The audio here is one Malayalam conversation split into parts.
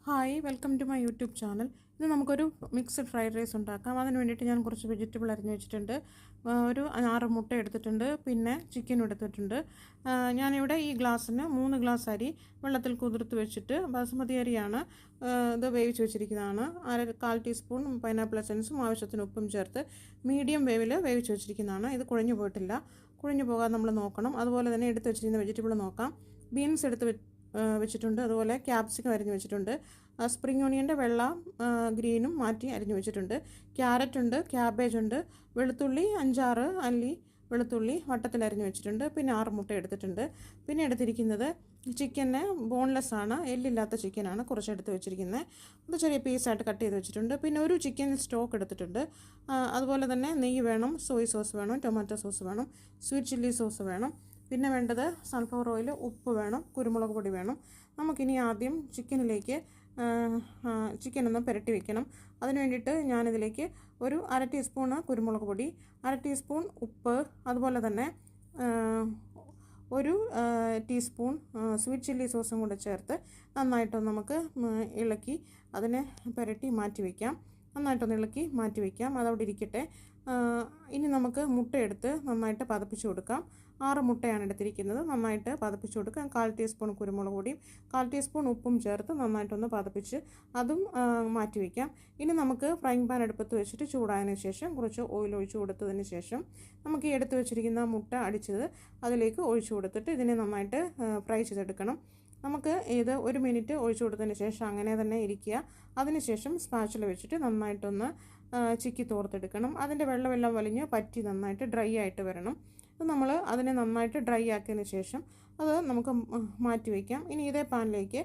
Hi welcome to my YouTube channel. ഇത് നമുക്കൊരു മിക്സഡ് ഫ്രൈഡ് റൈസ് ഉണ്ടാക്കാം. അതിന് വേണ്ടിയിട്ട് ഞാൻ കുറച്ച് വെജിറ്റബിൾ അരിഞ്ഞ് വെച്ചിട്ടുണ്ട്. ഒരു 6 മുട്ട എടുത്തിട്ടുണ്ട്, പിന്നെ ചിക്കൻ എടുത്തിട്ടുണ്ട്. ഞാനിവിടെ ഈ ഗ്ലാസ്സിന് 3 ഗ്ലാസ് അരി വെള്ളത്തിൽ കുതിർത്ത് വെച്ചിട്ട്, ബാസുമതി അരിയാണ്, ഇത് വേവിച്ച് വെച്ചിരിക്കുന്നതാണ്. 1/4 ടീസ്പൂൺ പൈനാപ്പിൾ എസൻസും ആവശ്യത്തിന് ഉപ്പും ചേർത്ത് മീഡിയം വേവിൽ വേവിച്ച് വെച്ചിരിക്കുന്നതാണ്. ഇത് കുഴഞ്ഞു പോയിട്ടില്ല. കുഴഞ്ഞു പോകാതെ നമ്മൾ നോക്കണം. അതുപോലെ തന്നെ എടുത്ത് വെച്ചിരിക്കുന്ന വെജിറ്റബിൾ നോക്കാം. ബീൻസ് വെച്ചിട്ടുണ്ട്, അതുപോലെ ക്യാപ്സിക്കം അരിഞ്ഞ് വെച്ചിട്ടുണ്ട്. സ്പ്രിംഗ് ഓണിയൻ്റെ വെള്ള ഗ്രീനും മാറ്റി അരിഞ്ഞ് വെച്ചിട്ടുണ്ട്. ക്യാരറ്റ് ഉണ്ട്, ക്യാബേജ് ഉണ്ട്, വെളുത്തുള്ളി 5-6 അല്ലി വെളുത്തുള്ളി വട്ടത്തിൽ അരിഞ്ഞ് വെച്ചിട്ടുണ്ട്. പിന്നെ 6 മുട്ട എടുത്തിട്ടുണ്ട്. പിന്നെ എടുത്തിരിക്കുന്നത് ചിക്കന് ബോൺലെസ് ആണ്, എല്ലില്ലാത്ത ചിക്കനാണ് കുറച്ച് എടുത്ത് വെച്ചിരിക്കുന്നത്. അത് ചെറിയ പീസായിട്ട് കട്ട് ചെയ്ത് വെച്ചിട്ടുണ്ട്. പിന്നെ ഒരു ചിക്കൻ സ്റ്റോക്ക് എടുത്തിട്ടുണ്ട്. അതുപോലെ തന്നെ നെയ്യ് വേണം, സോയ് സോസ് വേണം, ടൊമാറ്റോ സോസ് വേണം, സ്വീറ്റ് ചില്ലി സോസ് വേണം. പിന്നെ വേണ്ടത് സൺഫ്ലവർ ഓയിൽ, ഉപ്പ് വേണം, കുരുമുളക് പൊടി വേണം. നമുക്കിനി ആദ്യം ചിക്കനിലേക്ക് ചിക്കൻ ഒന്ന് പുരട്ടി വെക്കണം. അതിന് വേണ്ടിയിട്ട് ഞാനിതിലേക്ക് ഒരു 1/2 ടീസ്പൂണ് കുരുമുളക് പൊടി, 1/2 ടീസ്പൂൺ ഉപ്പ്, അതുപോലെ തന്നെ ഒരു ടീസ്പൂൺ സ്വീറ്റ് ചില്ലി സോസും കൂടെ ചേർത്ത് നന്നായിട്ടൊന്ന് നമുക്ക് ഇളക്കി അതിനെ പുരട്ടി മാറ്റി വയ്ക്കാം. നന്നായിട്ടൊന്ന് ഇളക്കി മാറ്റി വയ്ക്കാം, അതവിടെ ഇരിക്കട്ടെ. ഇനി നമുക്ക് മുട്ടയെടുത്ത് നന്നായിട്ട് പതപ്പിച്ച് കൊടുക്കാം. 6 മുട്ടയാണ് എടുത്തിരിക്കുന്നത്. നന്നായിട്ട് പതപ്പിച്ച് കൊടുക്കാം. 1/4 ടീസ്പൂൺ കുരുമുളക് പൊടിയും 1/4 ടീസ്പൂൺ ഉപ്പും ചേർത്ത് നന്നായിട്ടൊന്ന് പതപ്പിച്ച് അതും മാറ്റി വയ്ക്കാം. ഇനി നമുക്ക് ഫ്രൈങ് പാൻ അടുപ്പത്ത് വെച്ചിട്ട് ചൂടായതിനു ശേഷം കുറച്ച് ഓയിൽ ഒഴിച്ച് കൊടുത്തതിന് ശേഷം നമുക്ക് ഈ എടുത്ത് വെച്ചിരിക്കുന്ന മുട്ട അടിച്ചത് അതിലേക്ക് ഒഴിച്ചു കൊടുത്തിട്ട് ഇതിനെ നന്നായിട്ട് ഫ്രൈ ചെയ്തെടുക്കണം. നമുക്ക് ഇത് 1 മിനിറ്റ് ഒഴിച്ചു കൊടുത്തതിന് ശേഷം അങ്ങനെ തന്നെ ഇരിക്കുക. അതിനുശേഷം സ്പാച്ചില വെച്ചിട്ട് നന്നായിട്ടൊന്ന് ചിക്കി തോർത്തെടുക്കണം. അതിൻ്റെ വെള്ളമെല്ലാം വലിഞ്ഞ് പറ്റി നന്നായിട്ട് ഡ്രൈ ആയിട്ട് വരണം. നമ്മൾ അതിനെ നന്നായിട്ട് ഡ്രൈ ആക്കിയതിന് ശേഷം അത് നമുക്ക് മാറ്റി വയ്ക്കാം. ഇനി ഇതേ പാനിലേക്ക്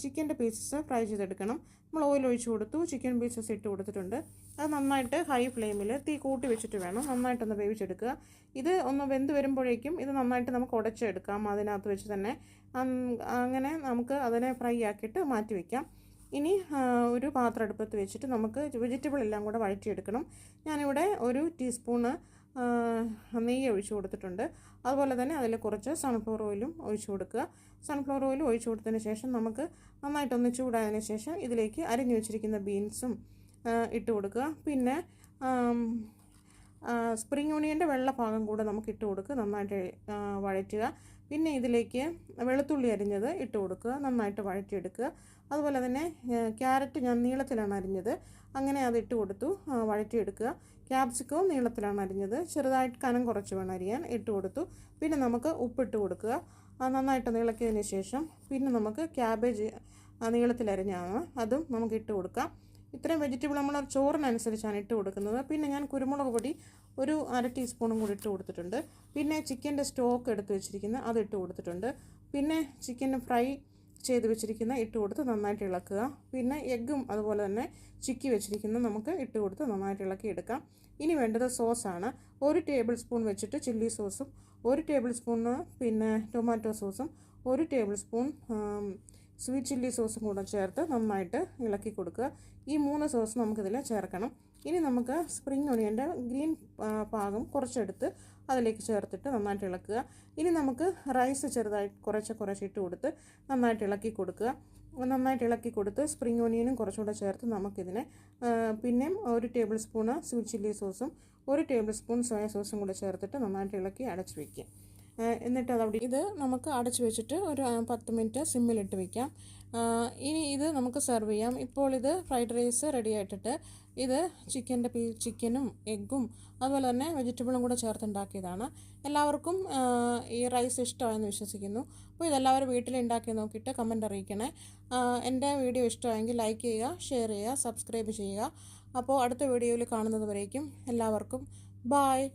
ചിക്കൻ്റെ പീസസ് ഫ്രൈ ചെയ്തെടുക്കണം. നമ്മൾ ഓയിൽ ഒഴിച്ച് കൊടുത്തു, ചിക്കൻ പീസസ് ഇട്ട് കൊടുത്തിട്ടുണ്ട്. അത് നന്നായിട്ട് ഹൈ ഫ്ലെയിമിൽ തീ കൂട്ടി വെച്ചിട്ട് വേണം നന്നായിട്ടൊന്ന് വേവിച്ചെടുക്കുക. ഇത് ഒന്ന് വെന്ത് വരുമ്പോഴേക്കും ഇത് നന്നായിട്ട് നമുക്ക് ഉടച്ചെടുക്കാം അതിനകത്ത് വെച്ച് തന്നെ. അങ്ങനെ നമുക്ക് അതിനെ ഫ്രൈ ആക്കിയിട്ട് മാറ്റി വയ്ക്കാം. ഇനി ഒരു പാത്രം അടുപ്പത്ത് വെച്ചിട്ട് നമുക്ക് വെജിറ്റബിൾ എല്ലാം കൂടെ വഴറ്റിയെടുക്കണം. ഞാനിവിടെ 1 ടീസ്പൂണ് നെയ്യ് ഒഴിച്ചു കൊടുത്തിട്ടുണ്ട്. അതുപോലെ തന്നെ അതിൽ കുറച്ച് സൺഫ്ലവർ ഓയിലും ഒഴിച്ചു കൊടുക്കുക. സൺഫ്ലവർ ഓയിൽ ഒഴിച്ചു കൊടുത്തതിന് ശേഷം നമുക്ക് നന്നായിട്ടൊന്ന് ചൂടായതിന് ശേഷം ഇതിലേക്ക് അരിഞ്ഞു വെച്ചിരിക്കുന്ന ബീൻസും ഇട്ട് കൊടുക്കുക. പിന്നെ സ്പ്രിംഗ് ഓണിയൻ്റെ വെള്ള ഭാഗം കൂടെ നമുക്ക് ഇട്ട് കൊടുക്കുക, നന്നായിട്ട് വഴറ്റുക. പിന്നെ ഇതിലേക്ക് വെളുത്തുള്ളി അരിഞ്ഞത് ഇട്ട് കൊടുക്കുക, നന്നായിട്ട് വഴറ്റിയെടുക്കുക. അതുപോലെ തന്നെ ക്യാരറ്റ് ഞാൻ നീളത്തിലാണ് അരിഞ്ഞത്, അങ്ങനെ അത് ഇട്ട് കൊടുത്തു വഴറ്റിയെടുക്കുക. ക്യാപ്സിക്കവും നീളത്തിലാണ് അരിഞ്ഞത്, ചെറുതായിട്ട് കനം കുറച്ച് വേണം അരിയാൻ, ഇട്ട് കൊടുത്തു. പിന്നെ നമുക്ക് ഉപ്പിട്ട് കൊടുക്കുക. നന്നായിട്ട് ഇളക്കിയതിന് ശേഷം പിന്നെ നമുക്ക് ക്യാബേജ് നീളത്തിലരിഞ്ഞാണ്, അതും നമുക്ക് ഇട്ട് കൊടുക്കാം. ഇത്രയും വെജിറ്റബിൾ നമ്മൾ ചോറിനനുസരിച്ചാണ് ഇട്ട് കൊടുക്കുന്നത്. പിന്നെ ഞാൻ കുരുമുളക് പൊടി ഒരു 1/2 ടീസ്പൂണും കൂടി ഇട്ട് കൊടുത്തിട്ടുണ്ട്. പിന്നെ ചിക്കൻ്റെ സ്റ്റോക്ക് എടുത്ത് വെച്ചിരിക്കുന്ന അത് ഇട്ട് കൊടുത്തിട്ടുണ്ട്. പിന്നെ ചിക്കൻ ഫ്രൈ ചെയ്ത് വെച്ചിരിക്കുന്ന ഇട്ട് കൊടുത്ത് നന്നായിട്ട് ഇളക്കുക. പിന്നെ എഗ്ഗും അതുപോലെ തന്നെ ചിക്കി വെച്ചിരിക്കുന്ന നമുക്ക് ഇട്ട് കൊടുത്ത് നന്നായിട്ട് ഇളക്കി എടുക്കാം. ഇനി വേണ്ടത് സോസാണ്. 1 ടേബിൾ സ്പൂൺ വെച്ചിട്ട് ചില്ലി സോസും, 1 ടേബിൾ സ്പൂണ് പിന്നെ ടൊമാറ്റോ സോസും, 1 ടേബിൾ സ്പൂൺ സ്വീറ്റ് ചില്ലി സോസും കൂടെ ചേർത്ത് നന്നായിട്ട് ഇളക്കി കൊടുക്കുക. ഈ 3 സോസ് നമുക്കിതിൽ ചേർക്കണം. ഇനി നമുക്ക് സ്പ്രിംഗ് ഓണിയൻ്റെ ഗ്രീൻ ഭാഗം കുറച്ചെടുത്ത് അതിലേക്ക് ചേർത്തിട്ട് നന്നായിട്ട് ഇളക്കുക. ഇനി നമുക്ക് റൈസ് ചെറുതായിട്ട് കുറച്ച് ഇട്ട് കൊടുത്ത് നന്നായിട്ട് ഇളക്കി കൊടുക്കുക. നന്നായിട്ട് ഇളക്കി കൊടുത്ത് സ്പ്രിംഗ് ഓണിയനും കുറച്ചുകൂടെ ചേർത്ത് നമുക്കിതിനെ പിന്നെയും 1 ടേബിൾ സ്പൂണ് സ്വീറ്റ് ചില്ലി സോസും 1 ടേബിൾ സ്പൂൺ സോയ സോസും കൂടെ ചേർത്തിട്ട് നന്നായിട്ട് ഇളക്കി അടച്ച് വയ്ക്കുക. എന്നിട്ട് അതവിടെ ഇത് നമുക്ക് അടച്ച് വെച്ചിട്ട് ഒരു 10 മിനിറ്റ് സിമ്മിലിട്ട് വയ്ക്കാം. ഇനി ഇത് നമുക്ക് സെർവ് ചെയ്യാം. ഇപ്പോൾ ഇത് ഫ്രൈഡ് റൈസ് റെഡി ആയിട്ടിട്ട് ഇത് ചിക്കനും എഗ്ഗും അതുപോലെ തന്നെ വെജിറ്റബിളും കൂടെ ചേർത്തുണ്ടാക്കിയതാണ്. എല്ലാവർക്കും ഈ റൈസ് ഇഷ്ടമായെന്ന് വിശ്വസിക്കുന്നു. അപ്പോൾ ഇതെല്ലാവരും വീട്ടിൽ ഉണ്ടാക്കി നോക്കിയിട്ട് കമൻറ്റ് അറിയിക്കണേ. എൻ്റെ വീഡിയോ ഇഷ്ടമായെങ്കിൽ ലൈക്ക് ചെയ്യുക, ഷെയർ ചെയ്യുക, സബ്സ്ക്രൈബ് ചെയ്യുക. അപ്പോൾ അടുത്ത വീഡിയോയിൽ കാണുന്നത് വരേക്കും എല്ലാവർക്കും ബായ്.